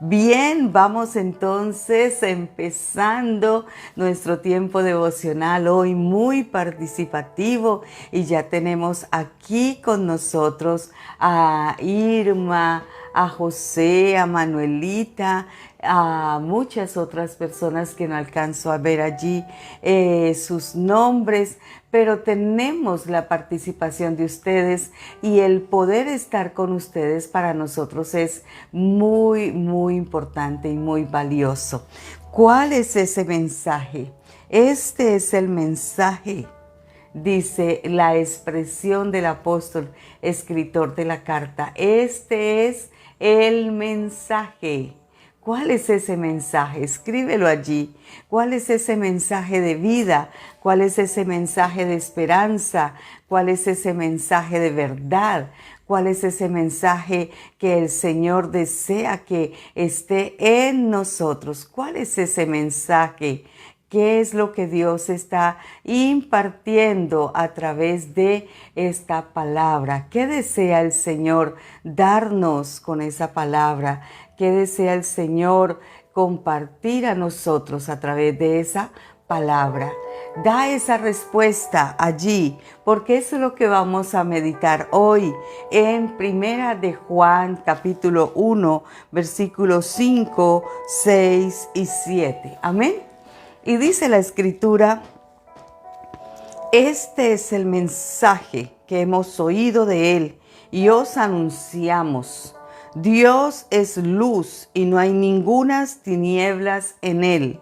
Bien, vamos entonces empezando nuestro tiempo devocional hoy muy participativo y ya tenemos aquí con nosotros a Irma, a José, a Manuelita, a muchas otras personas que no alcanzo a ver allí sus nombres, pero tenemos la participación de ustedes y el poder estar con ustedes para nosotros es muy importante y muy valioso. ¿Cuál es ese mensaje? Este es el mensaje, dice la expresión del apóstol, escritor de la carta. Este es el mensaje. ¿Cuál es ese mensaje? Escríbelo allí. ¿Cuál es ese mensaje de vida? ¿Cuál es ese mensaje de esperanza? ¿Cuál es ese mensaje de verdad? ¿Cuál es ese mensaje que el Señor desea que esté en nosotros? ¿Cuál es ese mensaje? ¿Qué es lo que Dios está impartiendo a través de esta palabra? ¿Qué desea el Señor darnos con esa palabra? ¿Qué desea el Señor compartir a nosotros a través de esa palabra? Da esa respuesta allí, porque eso es lo que vamos a meditar hoy en Primera de Juan, capítulo 1, versículos 5, 6 y 7. Amén. Y dice la Escritura: este es el mensaje que hemos oído de Él y os anunciamos. Dios es luz y no hay ningunas tinieblas en Él.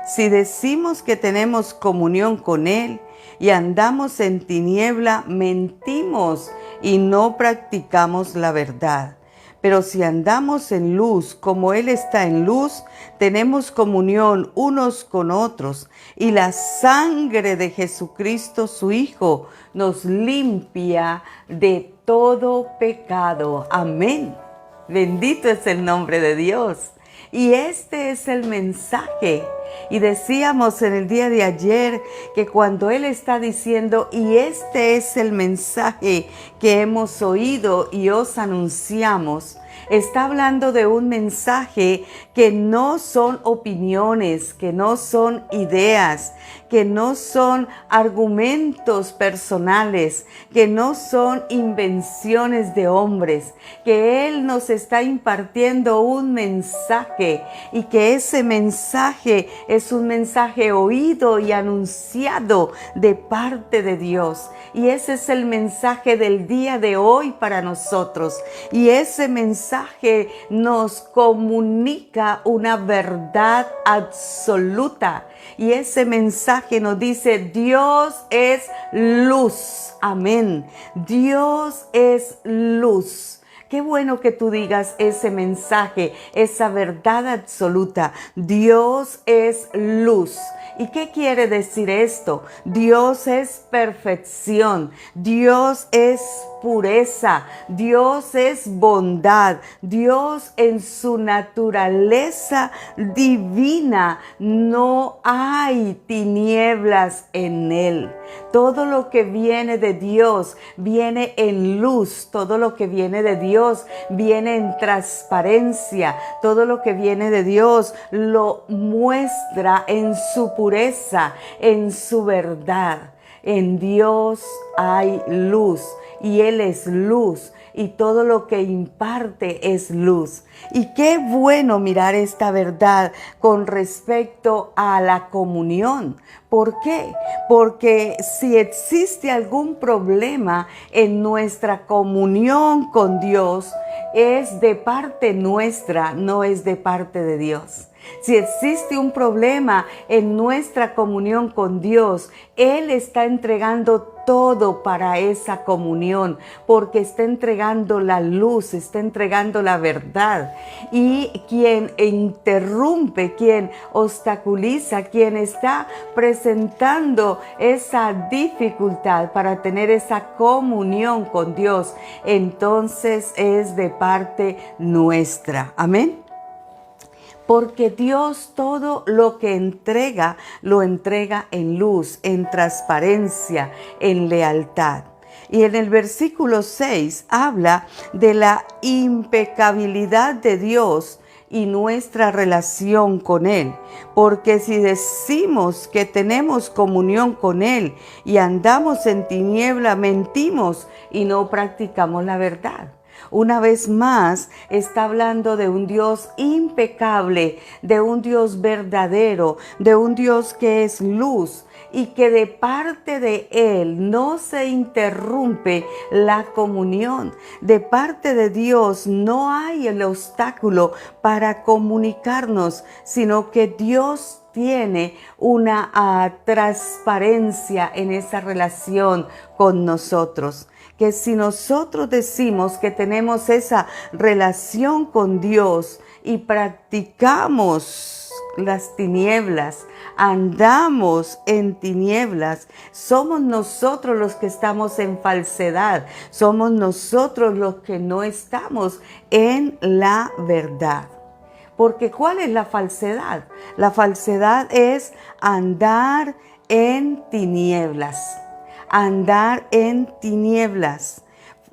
Si decimos que tenemos comunión con Él y andamos en tiniebla, mentimos y no practicamos la verdad. Pero si andamos en luz, como Él está en luz, tenemos comunión unos con otros, y la sangre de Jesucristo, su Hijo, nos limpia de todo pecado. Amén. Bendito es el nombre de Dios. Y este es el mensaje. Y decíamos en el día de ayer que cuando Él está diciendo, y este es el mensaje que hemos oído y os anunciamos, está hablando de un mensaje que no son opiniones, que no son ideas, que no son argumentos personales, que no son invenciones de hombres, que Él nos está impartiendo un mensaje y que ese mensaje es un mensaje oído y anunciado de parte de Dios. Y ese es el mensaje del día de hoy para nosotros. Y ese mensaje nos comunica una verdad absoluta. Y ese mensaje nos dice: Dios es luz. Amén. Dios es luz. Qué bueno que tú digas ese mensaje, esa verdad absoluta. Dios es luz. ¿Y qué quiere decir esto? Dios es perfección. Dios es pureza. Dios es bondad. Dios en su naturaleza divina. No hay tinieblas en Él. Todo lo que viene de Dios viene en luz. Todo lo que viene de Dios viene en transparencia. Todo lo que viene de Dios lo muestra en su pureza, en su verdad. En Dios hay luz y Él es luz y todo lo que imparte es luz. Y qué bueno mirar esta verdad con respecto a la comunión. ¿Por qué? Porque si existe algún problema en nuestra comunión con Dios, es de parte nuestra, no es de parte de Dios. Si existe un problema en nuestra comunión con Dios, Él está entregando todo para esa comunión, porque está entregando la luz, está entregando la verdad. Y quien interrumpe, quien obstaculiza, quien está presentando esa dificultad para tener esa comunión con Dios, entonces es de parte nuestra. Amén. Porque Dios todo lo que entrega, lo entrega en luz, en transparencia, en lealtad. Y en el versículo 6 habla de la impecabilidad de Dios y nuestra relación con Él. Porque si decimos que tenemos comunión con Él y andamos en tiniebla, mentimos y no practicamos la verdad. Una vez más, está hablando de un Dios impecable, de un Dios verdadero, de un Dios que es luz y que de parte de Él no se interrumpe la comunión. De parte de Dios no hay el obstáculo para comunicarnos, sino que Dios tiene una transparencia en esa relación con nosotros. Que si nosotros decimos que tenemos esa relación con Dios y practicamos las tinieblas, andamos en tinieblas, somos nosotros los que estamos en falsedad, somos nosotros los que no estamos en la verdad. Porque ¿cuál es la falsedad? La falsedad es andar en tinieblas. Andar en tinieblas.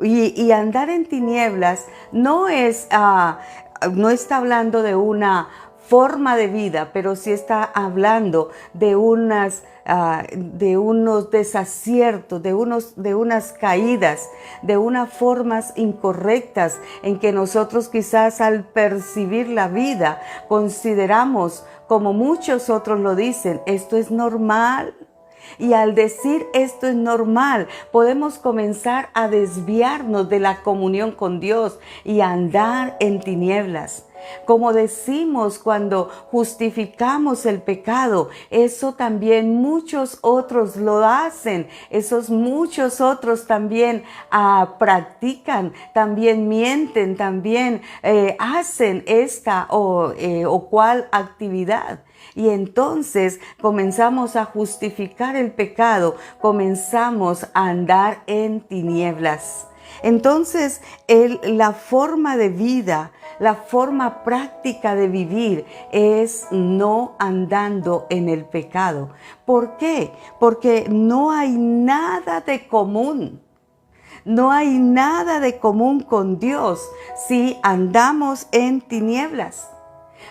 Y andar en tinieblas no está hablando de una forma de vida, pero sí está hablando de unos desaciertos, de unas caídas, de unas formas incorrectas en que nosotros quizás al percibir la vida consideramos, como muchos otros lo dicen, esto es normal. Y al decir esto es normal, podemos comenzar a desviarnos de la comunión con Dios y a andar en tinieblas. Como decimos cuando justificamos el pecado, eso también muchos otros lo hacen, esos muchos otros también practican, también mienten, también hacen esta o cual actividad. Y entonces comenzamos a justificar el pecado, comenzamos a andar en tinieblas. Entonces, la forma de vida, la forma práctica de vivir es no andando en el pecado. ¿Por qué? Porque no hay nada de común. No hay nada de común con Dios si andamos en tinieblas.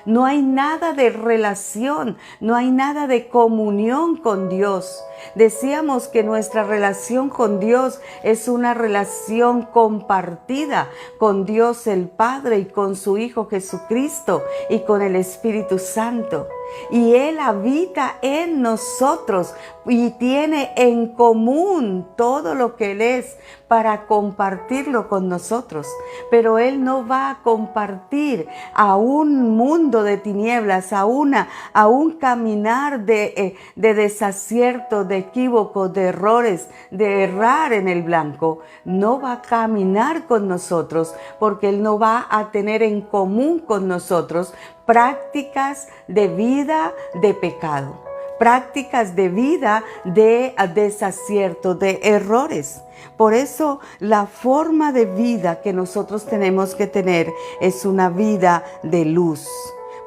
No hay nada de relación, no hay nada de comunión con Dios. Decíamos que nuestra relación con Dios es una relación compartida con Dios el Padre y con su Hijo Jesucristo y con el Espíritu Santo. Y Él habita en nosotros y tiene en común todo lo que Él es para compartirlo con nosotros. Pero Él no va a compartir a un mundo de tinieblas, a un caminar de desaciertos, de equívocos, de errores, de errar en el blanco. No va a caminar con nosotros porque Él no va a tener en común con nosotros prácticas de vida de pecado, prácticas de vida de desacierto, de errores. Por eso la forma de vida que nosotros tenemos que tener es una vida de luz.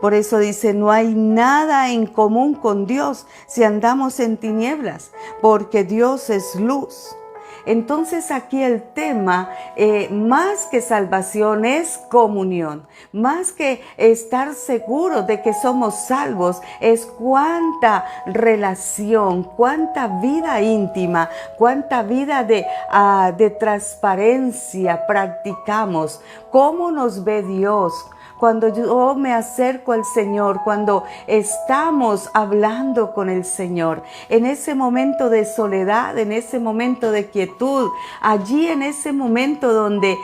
Por eso dice, no hay nada en común con Dios si andamos en tinieblas, porque Dios es luz. Entonces aquí el tema, más que salvación, es comunión. Más que estar seguros de que somos salvos, es cuánta relación, cuánta vida íntima, cuánta vida de transparencia practicamos, cómo nos ve Dios. Cuando yo me acerco al Señor, cuando estamos hablando con el Señor, en ese momento de soledad, en ese momento de quietud, allí en ese momento donde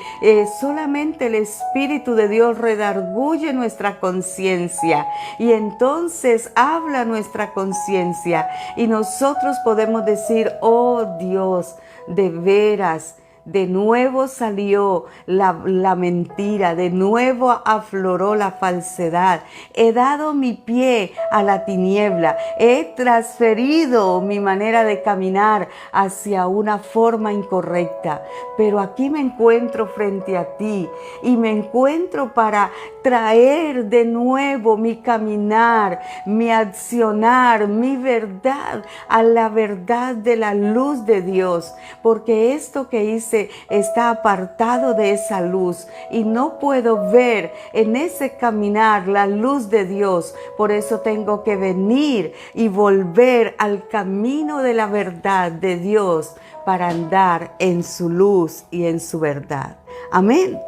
solamente el Espíritu de Dios redarguye nuestra conciencia y entonces habla nuestra conciencia y nosotros podemos decir, oh Dios, de veras, de nuevo salió la mentira, de nuevo afloró la falsedad. He dado mi pie a la tiniebla, he transferido mi manera de caminar hacia una forma incorrecta. Pero aquí me encuentro frente a ti y me encuentro para traer de nuevo mi caminar, mi accionar, mi verdad a la verdad de la luz de Dios. Porque esto que hice está apartado de esa luz y no puedo ver en ese caminar la luz de Dios. Por eso tengo que venir y volver al camino de la verdad de Dios para andar en su luz y en su verdad. Amén.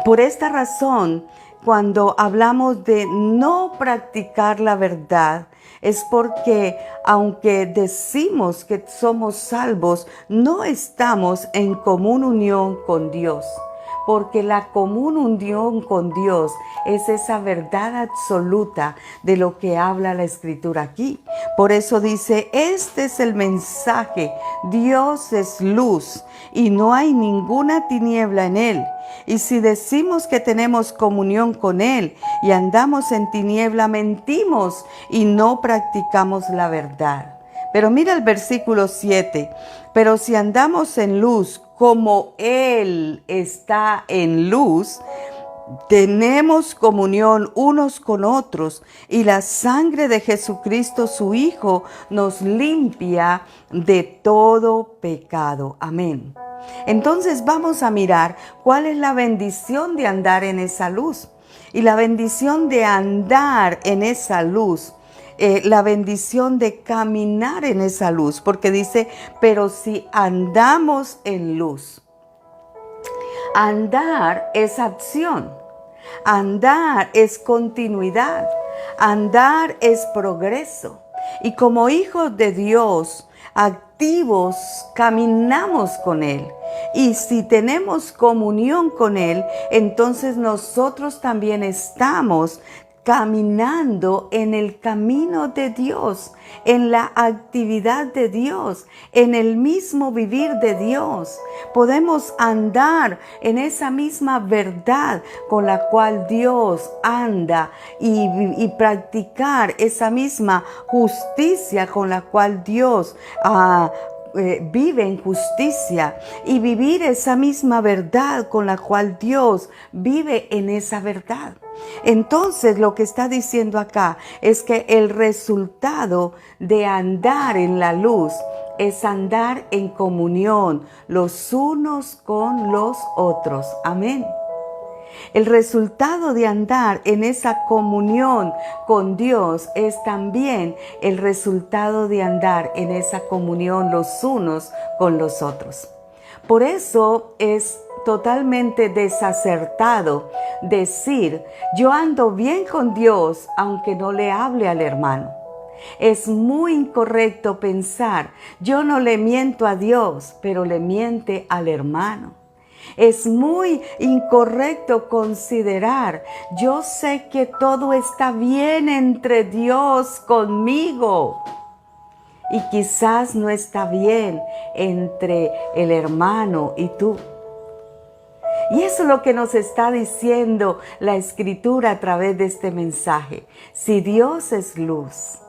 Por esta razón, cuando hablamos de no practicar la verdad, es porque aunque decimos que somos salvos, no estamos en común unión con Dios. Porque la común unión con Dios es esa verdad absoluta de lo que habla la Escritura aquí. Por eso dice, este es el mensaje, Dios es luz y no hay ninguna tiniebla en él. Y si decimos que tenemos comunión con él y andamos en tiniebla, mentimos y no practicamos la verdad. Pero mira el versículo 7, pero si andamos en luz como Él está en luz, tenemos comunión unos con otros y la sangre de Jesucristo, su Hijo, nos limpia de todo pecado. Amén. Entonces vamos a mirar cuál es la bendición de andar en esa luz. Y la bendición de andar en esa luz, la bendición de caminar en esa luz, porque dice, pero si andamos en luz. Andar es acción, andar es continuidad, andar es progreso. Y como hijos de Dios, activos, caminamos con Él. Y si tenemos comunión con Él, entonces nosotros también estamos caminando en el camino de Dios, en la actividad de Dios, en el mismo vivir de Dios. Podemos andar en esa misma verdad con la cual Dios anda y practicar esa misma justicia con la cual Dios vive en justicia y vivir esa misma verdad con la cual Dios vive en esa verdad. Entonces lo que está diciendo acá es que el resultado de andar en la luz es andar en comunión los unos con los otros. Amén. El resultado de andar en esa comunión con Dios es también el resultado de andar en esa comunión los unos con los otros. Por eso es totalmente desacertado decir, yo ando bien con Dios aunque no le hable al hermano. Es muy incorrecto pensar, yo no le miento a Dios, pero le miente al hermano. Es muy incorrecto considerar, yo sé que todo está bien entre Dios conmigo. Y quizás no está bien entre el hermano y tú. Y eso es lo que nos está diciendo la Escritura a través de este mensaje. Si Dios es luz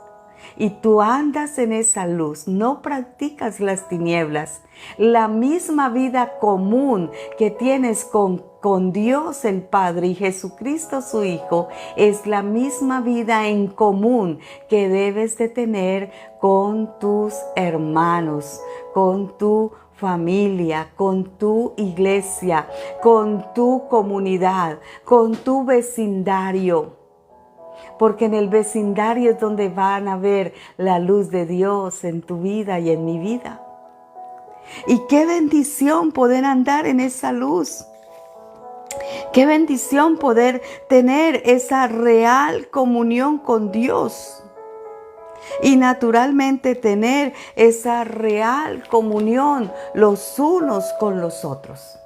y tú andas en esa luz, no practicas las tinieblas, la misma vida común que tienes con Dios el Padre y Jesucristo su Hijo, es la misma vida en común que debes de tener con tus hermanos, con tu familia, con tu iglesia, con tu comunidad, con tu vecindario. Porque en el vecindario es donde van a ver la luz de Dios en tu vida y en mi vida. Y qué bendición poder andar en esa luz. Qué bendición poder tener esa real comunión con Dios. Y naturalmente tener esa real comunión los unos con los otros.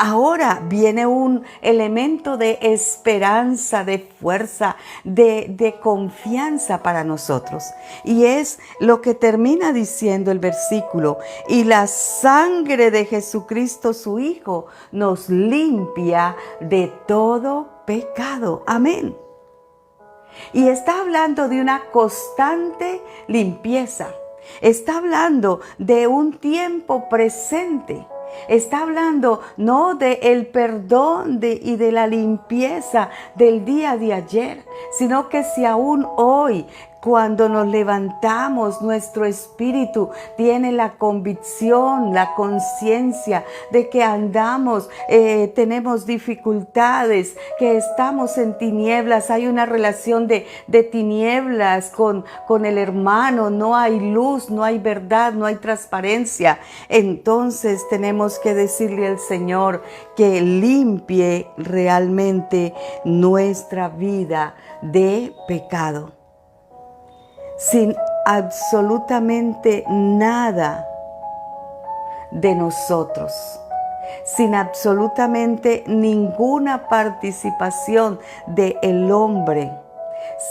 Ahora viene un elemento de esperanza, de fuerza, de confianza para nosotros. Y es lo que termina diciendo el versículo. Y la sangre de Jesucristo su Hijo nos limpia de todo pecado. Amén. Y está hablando de una constante limpieza. Está hablando de un tiempo presente. Está hablando no de el perdón y de la limpieza del día de ayer, sino que si aún hoy cuando nos levantamos, nuestro espíritu tiene la convicción, la conciencia de que andamos, tenemos dificultades, que estamos en tinieblas. Hay una relación de tinieblas con el hermano, no hay luz, no hay verdad, no hay transparencia. Entonces tenemos que decirle al Señor que limpie realmente nuestra vida de pecado. Sin absolutamente nada de nosotros, sin absolutamente ninguna participación del hombre,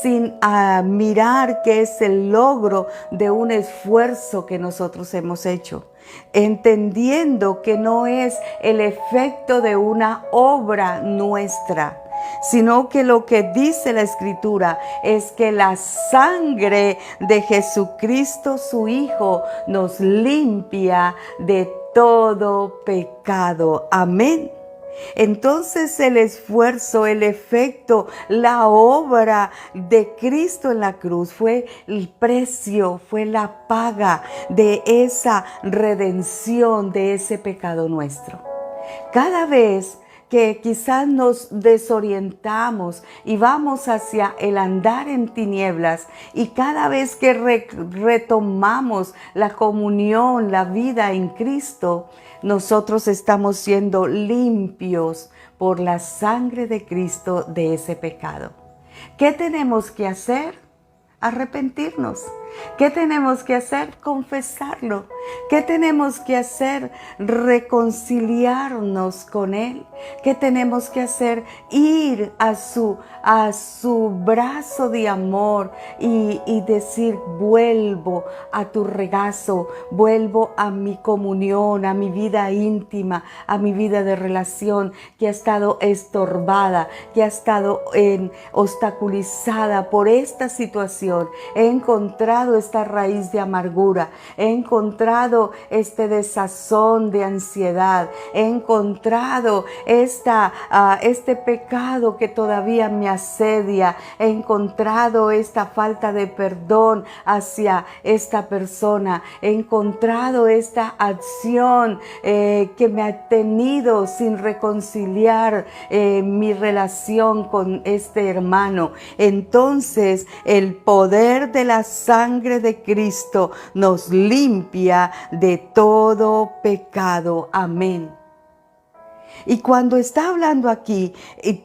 sin mirar que es el logro de un esfuerzo que nosotros hemos hecho, entendiendo que no es el efecto de una obra nuestra, sino que lo que dice la Escritura es que la sangre de Jesucristo, su Hijo, nos limpia de todo pecado. Amén. Entonces el esfuerzo, el efecto, la obra de Cristo en la cruz fue el precio, fue la paga de esa redención de ese pecado nuestro. Cada vez que quizás nos desorientamos y vamos hacia el andar en tinieblas, y cada vez que retomamos la comunión, la vida en Cristo, nosotros estamos siendo limpios por la sangre de Cristo de ese pecado. ¿Qué tenemos que hacer? Arrepentirnos. ¿Qué tenemos que hacer? Confesarlo. ¿Qué tenemos que hacer? Reconciliarnos con Él. ¿Qué tenemos que hacer? Ir a su brazo de amor y decir: vuelvo a tu regazo, vuelvo a mi comunión, a mi vida íntima, a mi vida de relación que ha estado estorbada, que ha estado obstaculizada por esta situación. He encontrado esta raíz de amargura, he encontrado este desazón de ansiedad, he encontrado este pecado que todavía me asedia, he encontrado esta falta de perdón hacia esta persona, he encontrado esta acción que me ha tenido sin reconciliar mi relación con este hermano. Entonces el poder de la sangre de Cristo nos limpia de todo pecado. Amén. Y cuando está hablando aquí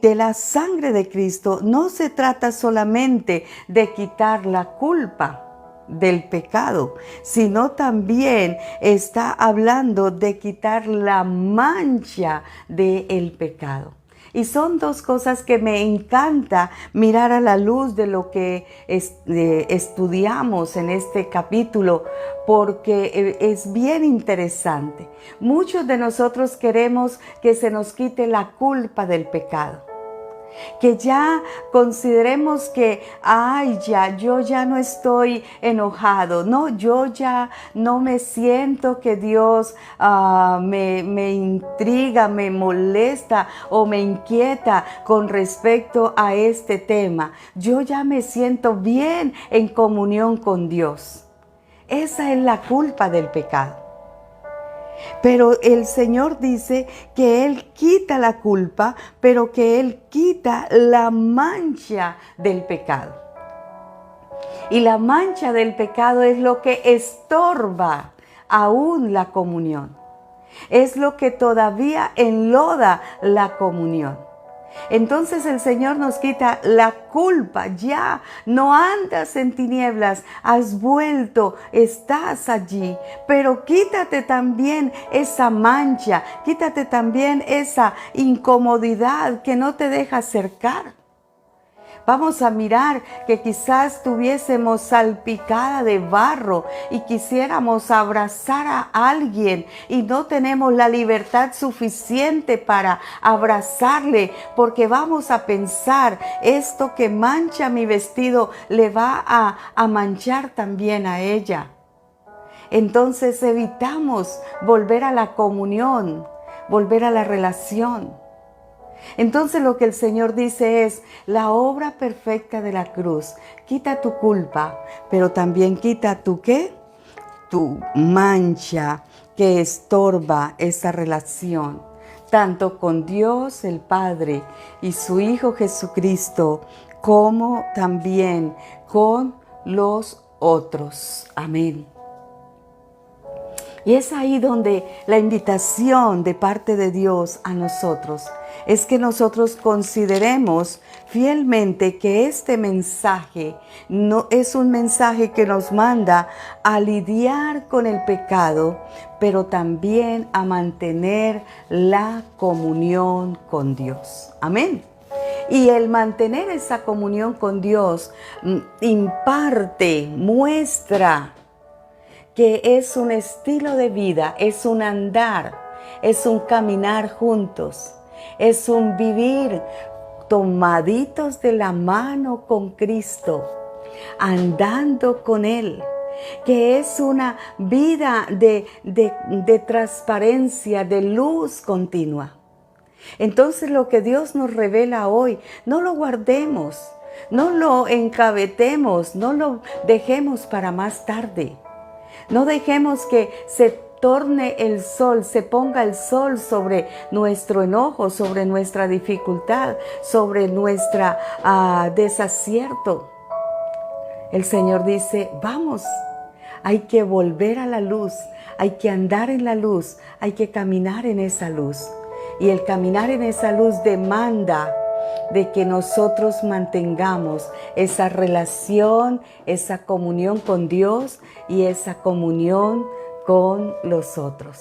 de la sangre de Cristo, no se trata solamente de quitar la culpa del pecado, sino también está hablando de quitar la mancha del pecado. Y son dos cosas que me encanta mirar a la luz de lo que estudiamos en este capítulo, porque es bien interesante. Muchos de nosotros queremos que se nos quite la culpa del pecado, que ya consideremos que, yo ya no estoy enojado, no, yo ya no me siento que Dios me intriga, me molesta o me inquieta con respecto a este tema. Yo ya me siento bien en comunión con Dios. Esa es la culpa del pecado. Pero el Señor dice que Él quita la culpa, pero que Él quita la mancha del pecado. Y la mancha del pecado es lo que estorba aún la comunión. Es lo que todavía enloda la comunión. Entonces el Señor nos quita la culpa. Ya no andas en tinieblas, has vuelto, estás allí, pero quítate también esa mancha, quítate también esa incomodidad que no te deja acercar. Vamos a mirar que quizás estuviésemos salpicada de barro y quisiéramos abrazar a alguien y no tenemos la libertad suficiente para abrazarle, porque vamos a pensar: esto que mancha mi vestido le va a manchar también a ella. Entonces evitamos volver a la comunión, volver a la relación. Entonces lo que el Señor dice es, la obra perfecta de la cruz quita tu culpa, pero también quita tu ¿qué? Tu mancha que estorba esa relación, tanto con Dios el Padre y su Hijo Jesucristo, como también con los otros. Amén. Y es ahí donde la invitación de parte de Dios a nosotros es que nosotros consideremos fielmente que este mensaje no es un mensaje que nos manda a lidiar con el pecado, pero también a mantener la comunión con Dios. Amén. Y el mantener esa comunión con Dios imparte, muestra que es un estilo de vida, es un andar, es un caminar juntos, es un vivir tomaditos de la mano con Cristo, andando con Él, que es una vida de transparencia, de luz continua. Entonces lo que Dios nos revela hoy, no lo guardemos, no lo encabetemos, no lo dejemos para más tarde. No dejemos que se torne el sol, se ponga el sol sobre nuestro enojo, sobre nuestra dificultad, sobre nuestro desacierto. El Señor dice, vamos, hay que volver a la luz, hay que andar en la luz, hay que caminar en esa luz. Y el caminar en esa luz demanda de que nosotros mantengamos esa relación, esa comunión con Dios y esa comunión con los otros.